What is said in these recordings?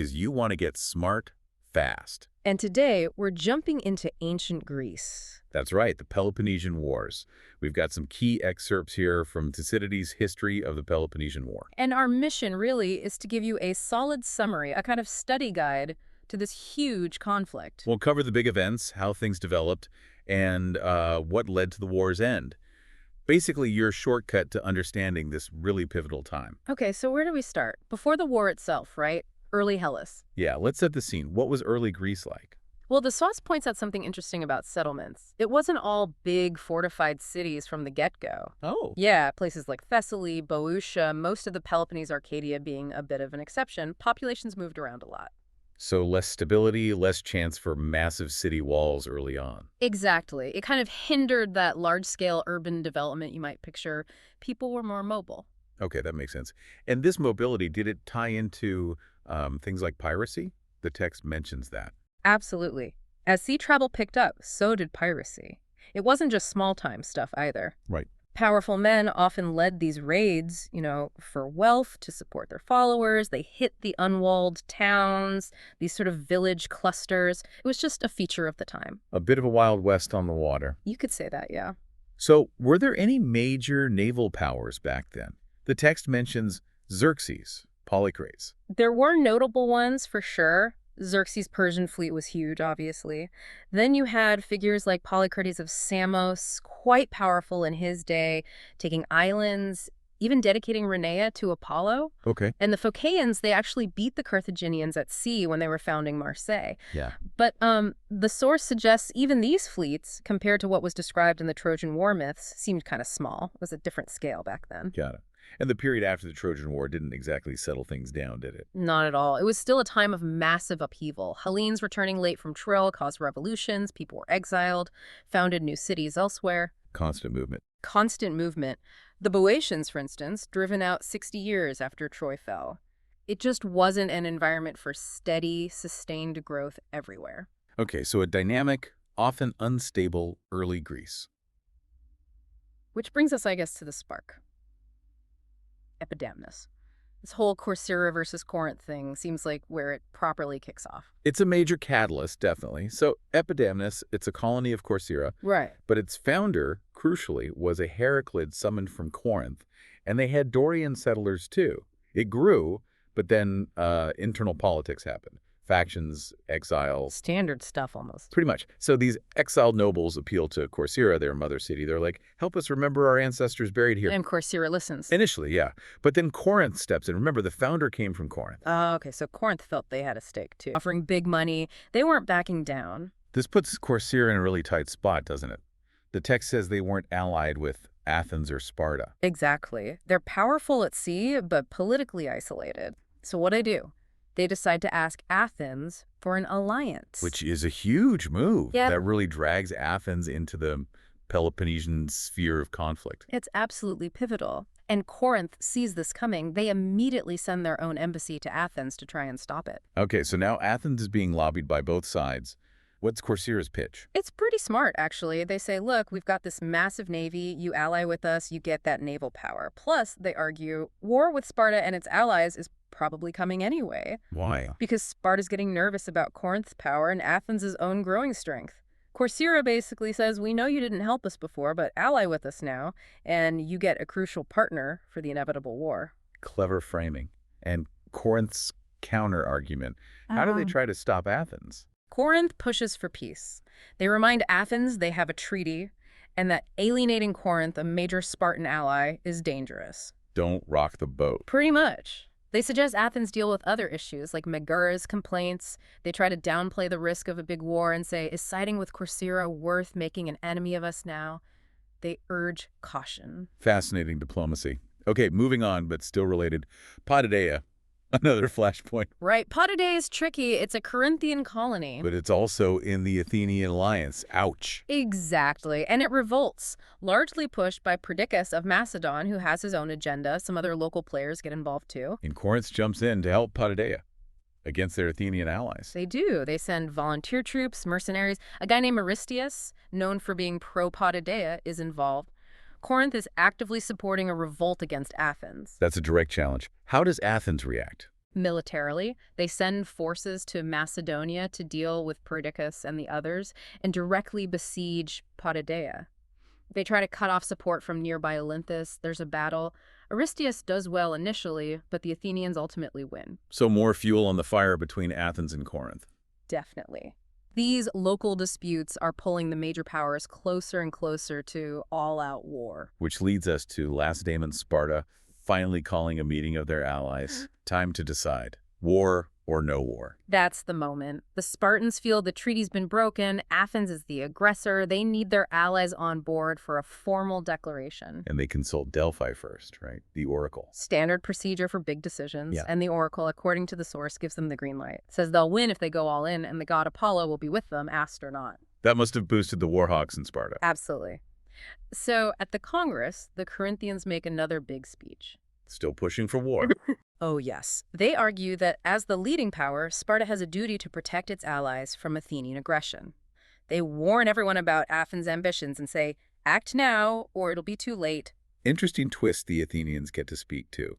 Is you want to get smart fast. And today, we're jumping into ancient Greece. That's right, the Peloponnesian Wars. We've got some key excerpts here from Thucydides' History of the Peloponnesian War. And our mission really is to give you a solid summary, a kind of study guide to this huge conflict. We'll cover the big events, how things developed, and what led to the war's end. Basically, your shortcut to understanding this really pivotal time. Okay, so where do we start? Before the war itself, right? Early Hellas. Yeah, let's set the scene. What was early Greece like? Well, the source points out something interesting about settlements. It wasn't all big fortified cities from the get-go. Oh. Yeah, places like Thessaly, Boeotia, most of the Peloponnese Arcadia being a bit of an exception, populations moved around a lot. So less stability, less chance for massive city walls early on. Exactly. It kind of hindered that large-scale urban development you might picture. People were more mobile. Okay, that makes sense. And this mobility, did it tie into things like piracy? The text mentions that. Absolutely. As sea travel picked up, so did piracy. It wasn't just small-time stuff either. Right. Powerful men often led these raids, for wealth, to support their followers. They hit the unwalled towns, these sort of village clusters. It was just a feature of the time. A bit of a Wild West on the water. You could say that, yeah. So were there any major naval powers back then? The text mentions Xerxes, Polycrates. There were notable ones for sure. Xerxes' Persian fleet was huge, obviously. Then you had figures like Polycrates of Samos, quite powerful in his day, taking islands, even dedicating Rhenea to Apollo. Okay. And the Phocians, they actually beat the Carthaginians at sea when they were founding Marseille. Yeah. But the source suggests even these fleets, compared to what was described in the Trojan War myths, seemed kind of small. It was a different scale back then. Got it. And the period after the Trojan War didn't exactly settle things down, did it? Not at all. It was still a time of massive upheaval. Hellenes returning late from Troy caused revolutions, people were exiled, founded new cities elsewhere. Constant movement. Constant movement. The Boeotians, for instance, driven out 60 years after Troy fell. It just wasn't an environment for steady, sustained growth everywhere. Okay, so a dynamic, often unstable early Greece. Which brings us, I guess, to the spark. Epidamnus. This whole Corcyra versus Corinth thing seems like where it properly kicks off. It's a major catalyst, definitely. So Epidamnus, it's a colony of Corcyra, Right. but its founder, crucially, was a Heraclid summoned from Corinth, and they had Dorian settlers too. It grew, but then internal politics happened. Factions, exiles. Standard stuff almost. Pretty much. So these exiled nobles appeal to Corcyra, their mother city. They're like, help us remember our ancestors buried here. And Corcyra listens. Initially, yeah. But then Corinth steps in. Remember, the founder came from Corinth. Oh, okay, so Corinth felt they had a stake too. Offering big money. They weren't backing down. This puts Corcyra in a really tight spot, doesn't it? The text says they weren't allied with Athens or Sparta. Exactly. They're powerful at sea, but politically isolated. So what do? They decide to ask Athens for an alliance. Which is a huge move. Yep. That really drags Athens into the Peloponnesian sphere of conflict. It's absolutely pivotal. And Corinth sees this coming. They immediately send their own embassy to Athens to try and stop it. Okay, so now Athens is being lobbied by both sides. What's Corcyra's pitch? It's pretty smart, actually. They say, look, we've got this massive navy. You ally with us, you get that naval power. Plus, they argue, war with Sparta and its allies is probably coming anyway. Why? Because Sparta's getting nervous about Corinth's power and Athens' own growing strength. Corcyra basically says, we know you didn't help us before, but ally with us now, and you get a crucial partner for the inevitable war. Clever framing. And Corinth's counter-argument. How do they try to stop Athens? Corinth pushes for peace. They remind Athens they have a treaty, and that alienating Corinth, a major Spartan ally, is dangerous. Don't rock the boat. Pretty much. They suggest Athens deal with other issues, like Megara's complaints. They try to downplay the risk of a big war and say, is siding with Corcyra worth making an enemy of us now? They urge caution. Fascinating diplomacy. Okay, moving on, but still related. Potidea, another flashpoint. Right. Potidea is tricky. It's a Corinthian colony. But it's also in the Athenian alliance. Ouch. Exactly. And it revolts, largely pushed by Perdiccas of Macedon, who has his own agenda. Some other local players get involved too. And Corinth jumps in to help Potidea against their Athenian allies. They do. They send volunteer troops, mercenaries. A guy named Aristeus, known for being pro-Potidea, is involved. Corinth is actively supporting a revolt against Athens. That's a direct challenge. How does Athens react? Militarily, they send forces to Macedonia to deal with Perdiccas and the others and directly besiege Potidæa. They try to cut off support from nearby Olynthus. There's a battle. Aristeus does well initially, but the Athenians ultimately win. So more fuel on the fire between Athens and Corinth. Definitely. These local disputes are pulling the major powers closer and closer to all-out war. Which leads us to Lacedaemon Sparta finally calling a meeting of their allies. Time to decide. War or no war. That's the moment. The Spartans feel the treaty's been broken. Athens is the aggressor. They need their allies on board for a formal declaration. And they consult Delphi first, right? The oracle. Standard procedure for big decisions. Yeah. And the oracle, according to the source, gives them the green light. Says they'll win if they go all in, and the god Apollo will be with them, asked or not. That must have boosted the warhawks in Sparta. Absolutely. So at the Congress, the Corinthians make another big speech. Still pushing for war. Oh, yes. They argue that as the leading power, Sparta has a duty to protect its allies from Athenian aggression. They warn everyone about Athens' ambitions and say, act now or it'll be too late. Interesting twist the Athenians get to speak to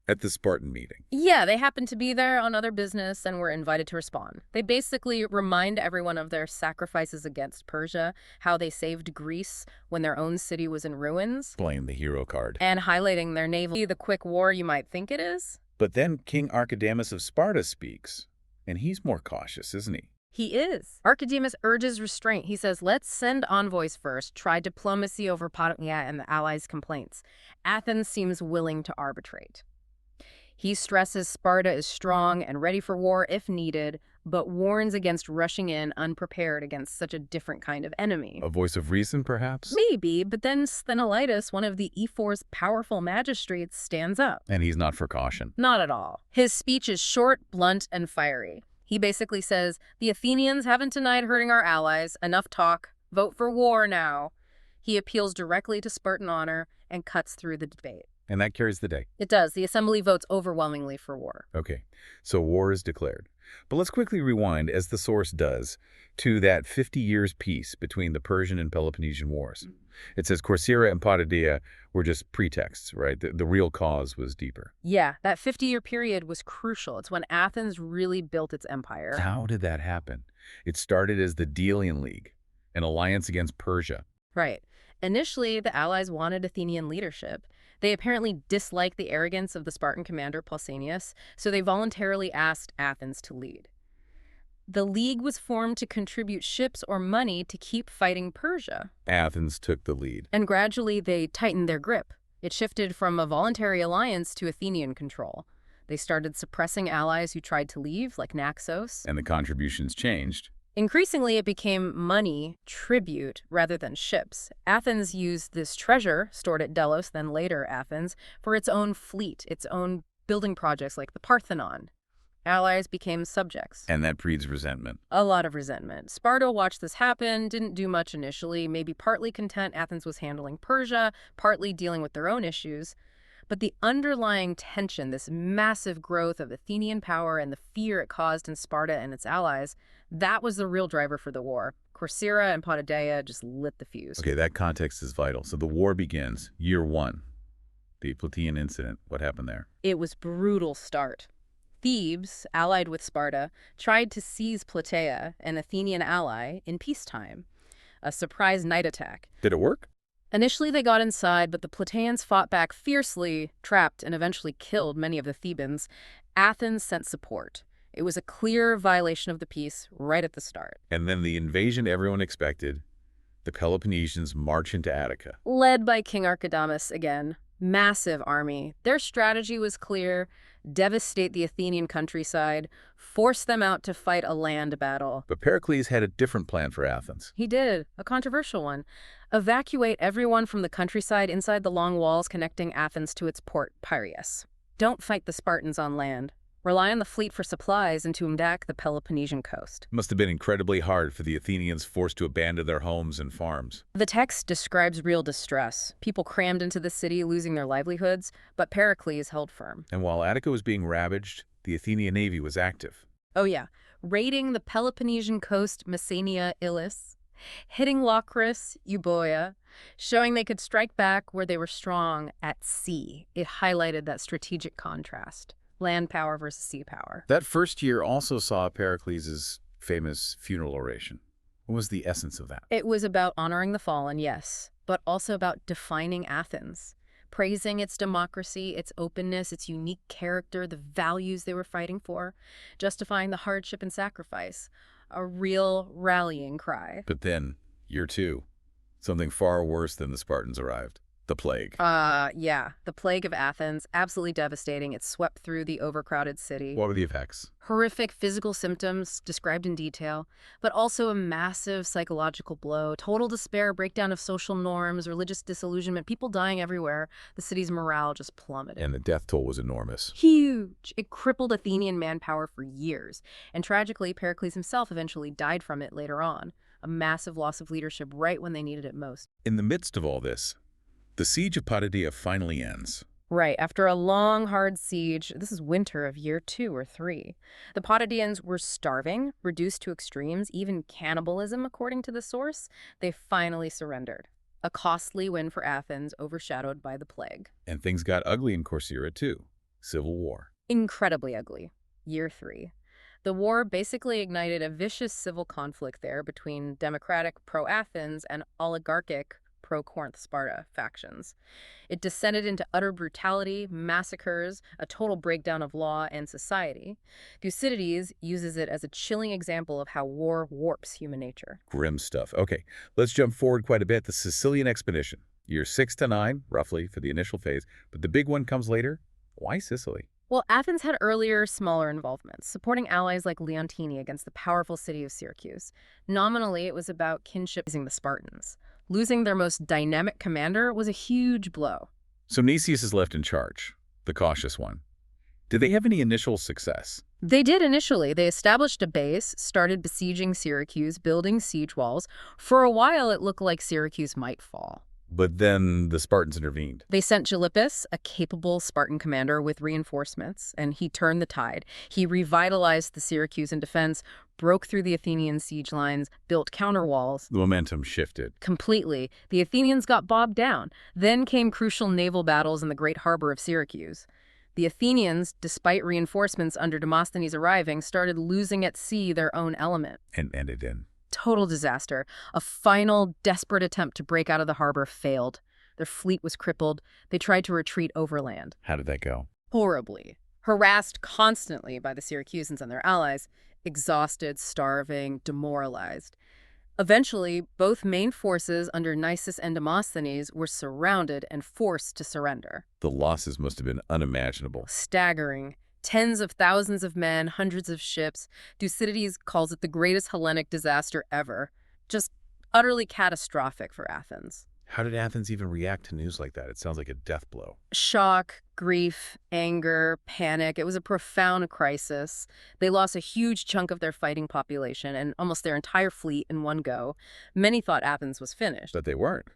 at the Spartan meeting. Yeah, they happen to be there on other business and were invited to respond. They basically remind everyone of their sacrifices against Persia, how they saved Greece when their own city was in ruins, Playing the hero card. and highlighting their naval, the quick war you might think it is. But then King Archidamus of Sparta speaks, and he's more cautious, isn't he? He is. Archidamus urges restraint. He says, let's send envoys first, try diplomacy over Potidæa and the allies' complaints. Athens seems willing to arbitrate. He stresses Sparta is strong and ready for war if needed, but warns against rushing in unprepared against such a different kind of enemy. A voice of reason, perhaps? Maybe, but then Sthenelaitis, one of the E4's powerful magistrates, stands up. And he's not for caution. Not at all. His speech is short, blunt, and fiery. He basically says, the Athenians haven't denied hurting our allies. Enough talk. Vote for war now. He appeals directly to Spartan honor and cuts through the debate. And that carries the day. It does. The assembly votes overwhelmingly for war. Okay, so war is declared. But let's quickly rewind, as the source does, to that 50 years peace between the Persian and Peloponnesian Wars. It says Corcyra and Potidæa were just pretexts, right? The real cause was deeper. Yeah, that 50-year period was crucial. It's when Athens really built its empire. How did that happen? It started as the Delian League, an alliance against Persia. Right. Initially, the allies wanted Athenian leadership. They apparently disliked the arrogance of the Spartan commander Pausanias, so they voluntarily asked Athens to lead. The league was formed to contribute ships or money to keep fighting Persia. Athens took the lead. And gradually they tightened their grip. It shifted from a voluntary alliance to Athenian control. They started suppressing allies who tried to leave, like Naxos. And the contributions changed. Increasingly, it became money, tribute, rather than ships. Athens used this treasure, stored at Delos, then later Athens, for its own fleet, its own building projects like the Parthenon. Allies became subjects. And that breeds resentment. A lot of resentment. Sparta watched this happen, didn't do much initially, maybe partly content Athens was handling Persia, partly dealing with their own issues. But the underlying tension, this massive growth of Athenian power and the fear it caused in Sparta and its allies, that was the real driver for the war. Corcyra and Potidæa just lit the fuse. Okay, that context is vital. So the war begins, year one. The Plataean incident, what happened there? It was brutal start. Thebes, allied with Sparta, tried to seize Plataea, an Athenian ally, in peacetime. A surprise night attack. Did it work? Initially, they got inside, but the Plataeans fought back fiercely, trapped, and eventually killed many of the Thebans. Athens sent support. It was a clear violation of the peace right at the start. And then the invasion everyone expected, the Peloponnesians march into Attica. Led by King Archidamus again. Massive army. Their strategy was clear: devastate the Athenian countryside, force them out to fight a land battle. But Pericles had a different plan for Athens. He did, a controversial one. Evacuate everyone from the countryside inside the long walls connecting Athens to its port, Piraeus. Don't fight the Spartans on land. Rely on the fleet for supplies and to attack the Peloponnesian coast. Must have been incredibly hard for the Athenians forced to abandon their homes and farms. The text describes real distress. People crammed into the city, losing their livelihoods, but Pericles held firm. And while Attica was being ravaged, the Athenian navy was active. Oh yeah, raiding the Peloponnesian coast, Messenia, Ilis, hitting Locris, Euboea, showing they could strike back where they were strong at sea. It highlighted that strategic contrast. land power versus sea power. That first year also saw Pericles' famous funeral oration. What was the essence of that? It was about honoring the fallen, yes, but also about defining Athens, praising its democracy, its openness, its unique character, the values they were fighting for, justifying the hardship and sacrifice. A real rallying cry. But then, year 2, something far worse than the Spartans arrived. The plague. Yeah. The plague of Athens, absolutely devastating. It swept through the overcrowded city. What were the effects? Horrific physical symptoms described in detail, but also a massive psychological blow. Total despair, breakdown of social norms, religious disillusionment, people dying everywhere. The city's morale just plummeted. And the death toll was enormous. Huge. It crippled Athenian manpower for years. And tragically, Pericles himself eventually died from it later on. A massive loss of leadership right when they needed it most. In the midst of all this, the siege of Potidæa finally ends. Right, after a long, hard siege, this is winter of year 2 or 3. The Potidæans were starving, reduced to extremes, even cannibalism, according to the source. They finally surrendered. A costly win for Athens, overshadowed by the plague. And things got ugly in Corcyra too. Civil war. Incredibly ugly. Year 3. The war basically ignited a vicious civil conflict there between democratic pro-Athens and oligarchic pro-Corinth Sparta factions. It descended into utter brutality, massacres, a total breakdown of law and society. Thucydides uses it as a chilling example of how war warps human nature. Grim stuff. Okay, let's jump forward quite a bit. The Sicilian expedition. Year 6 to 9, roughly, for the initial phase. But the big one comes later. Why Sicily? Well, Athens had earlier, smaller involvements, supporting allies like Leontini against the powerful city of Syracuse. Nominally, it was about kinship using the Spartans. Losing their most dynamic commander was a huge blow. So Nicias is left in charge, the cautious one. Did they have any initial success? They did initially. They established a base, started besieging Syracuse, building siege walls. For a while, it looked like Syracuse might fall. But then the Spartans intervened. They sent Gylippus, a capable Spartan commander, with reinforcements, and he turned the tide. He revitalized the Syracusan defense, broke through the Athenian siege lines, built counterwalls. The momentum shifted. Completely. The Athenians got bogged down. Then came crucial naval battles in the great harbor of Syracuse. The Athenians, despite reinforcements under Demosthenes arriving, started losing at sea their own element. And ended in. Total disaster. A final, desperate attempt to break out of the harbor failed. Their fleet was crippled. They tried to retreat overland. How did that go? Horribly. Harassed constantly by the Syracusans and their allies, exhausted, starving, demoralized. Eventually, both main forces under Nisus and Demosthenes were surrounded and forced to surrender. The losses must have been unimaginable. Staggering. Tens of thousands of men, hundreds of ships. Thucydides calls it the greatest Hellenic disaster ever. Just utterly catastrophic for Athens. How did Athens even react to news like that? It sounds like a death blow. Shock, grief, anger, panic. It was a profound crisis. They lost a huge chunk of their fighting population and almost their entire fleet in one go. Many thought Athens was finished. But they weren't.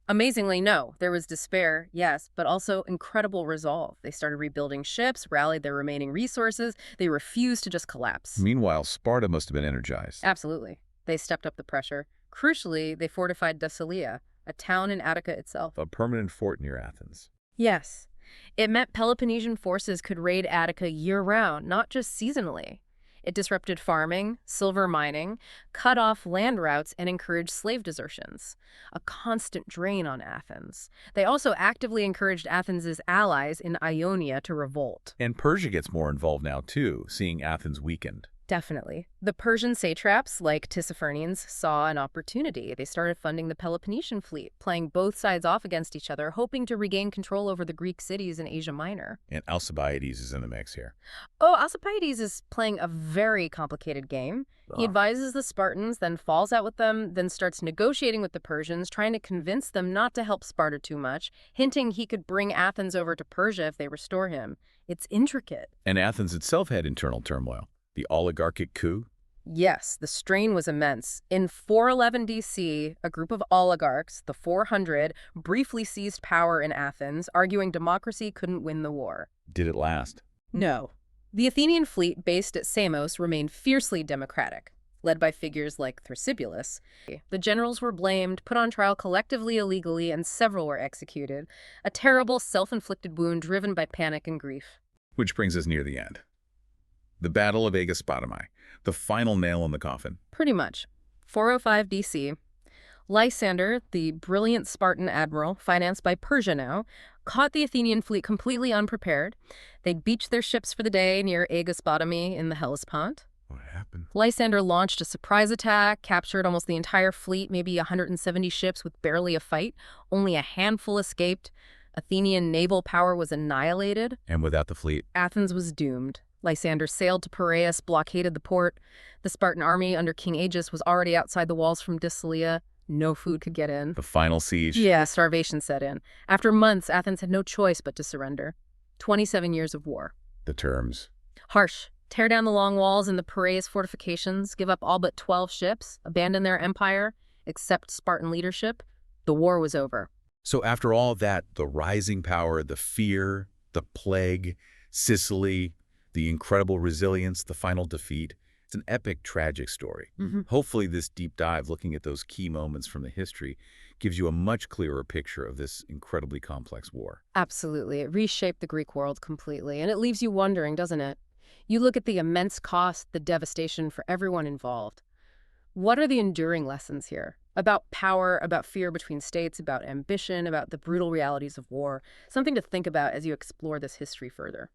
Amazingly, no. There was despair, yes, but also incredible resolve. They started rebuilding ships, rallied their remaining resources. They refused to just collapse. Meanwhile, Sparta must have been energized. Absolutely. They stepped up the pressure. Crucially, they fortified Decelia, a town in Attica itself. A permanent fort near Athens. Yes. It meant Peloponnesian forces could raid Attica year-round, not just seasonally. It disrupted farming, silver mining, cut off land routes, and encouraged slave desertions. A constant drain on Athens. They also actively encouraged Athens' allies in Ionia to revolt. And Persia gets more involved now, too, seeing Athens weakened. Definitely. The Persian satraps, like Tissaphernes, saw an opportunity. They started funding the Peloponnesian fleet, playing both sides off against each other, hoping to regain control over the Greek cities in Asia Minor. And Alcibiades is in the mix here. Oh, Alcibiades is playing a very complicated game. He advises the Spartans, then falls out with them, then starts negotiating with the Persians, trying to convince them not to help Sparta too much, hinting he could bring Athens over to Persia if they restore him. It's intricate. And Athens itself had internal turmoil. The oligarchic coup? Yes, the strain was immense. In 411 DC, a group of oligarchs, the 400, briefly seized power in Athens, arguing democracy couldn't win the war. Did it last? No. The Athenian fleet based at Samos remained fiercely democratic, led by figures like Thrasybulus. The generals were blamed, put on trial collectively illegally, and several were executed. A terrible self-inflicted wound driven by panic and grief. Which brings us near the end. The Battle of Aegospotami, the final nail in the coffin. Pretty much. 405 BC. Lysander, the brilliant Spartan admiral, financed by Persia now, caught the Athenian fleet completely unprepared. They'd beached their ships for the day near Aegospotami in the Hellespont. What happened? Lysander launched a surprise attack, captured almost the entire fleet, maybe 170 ships with barely a fight. Only a handful escaped. Athenian naval power was annihilated. And without the fleet? Athens was doomed. Lysander sailed to Piraeus, blockaded the port. The Spartan army under King Aegeus was already outside the walls from Dysalia. No food could get in. The final siege? Yeah, starvation set in. After months, Athens had no choice but to surrender. 27 years of war. The terms? Harsh. Tear down the long walls and the Piraeus fortifications, give up all but 12 ships, abandon their empire, accept Spartan leadership. The war was over. So after all that, the rising power, the fear, the plague, Sicily, the incredible resilience, the final defeat, it's an epic, tragic story. Hopefully this deep dive looking at those key moments from the history gives you a much clearer picture of this incredibly complex war. Absolutely. It reshaped the Greek world completely, and it leaves you wondering, doesn't it? You look at the immense cost, the devastation for everyone involved. What are the enduring lessons here? About power, about fear between states, about ambition, about the brutal realities of war. Something to think about as you explore this history further.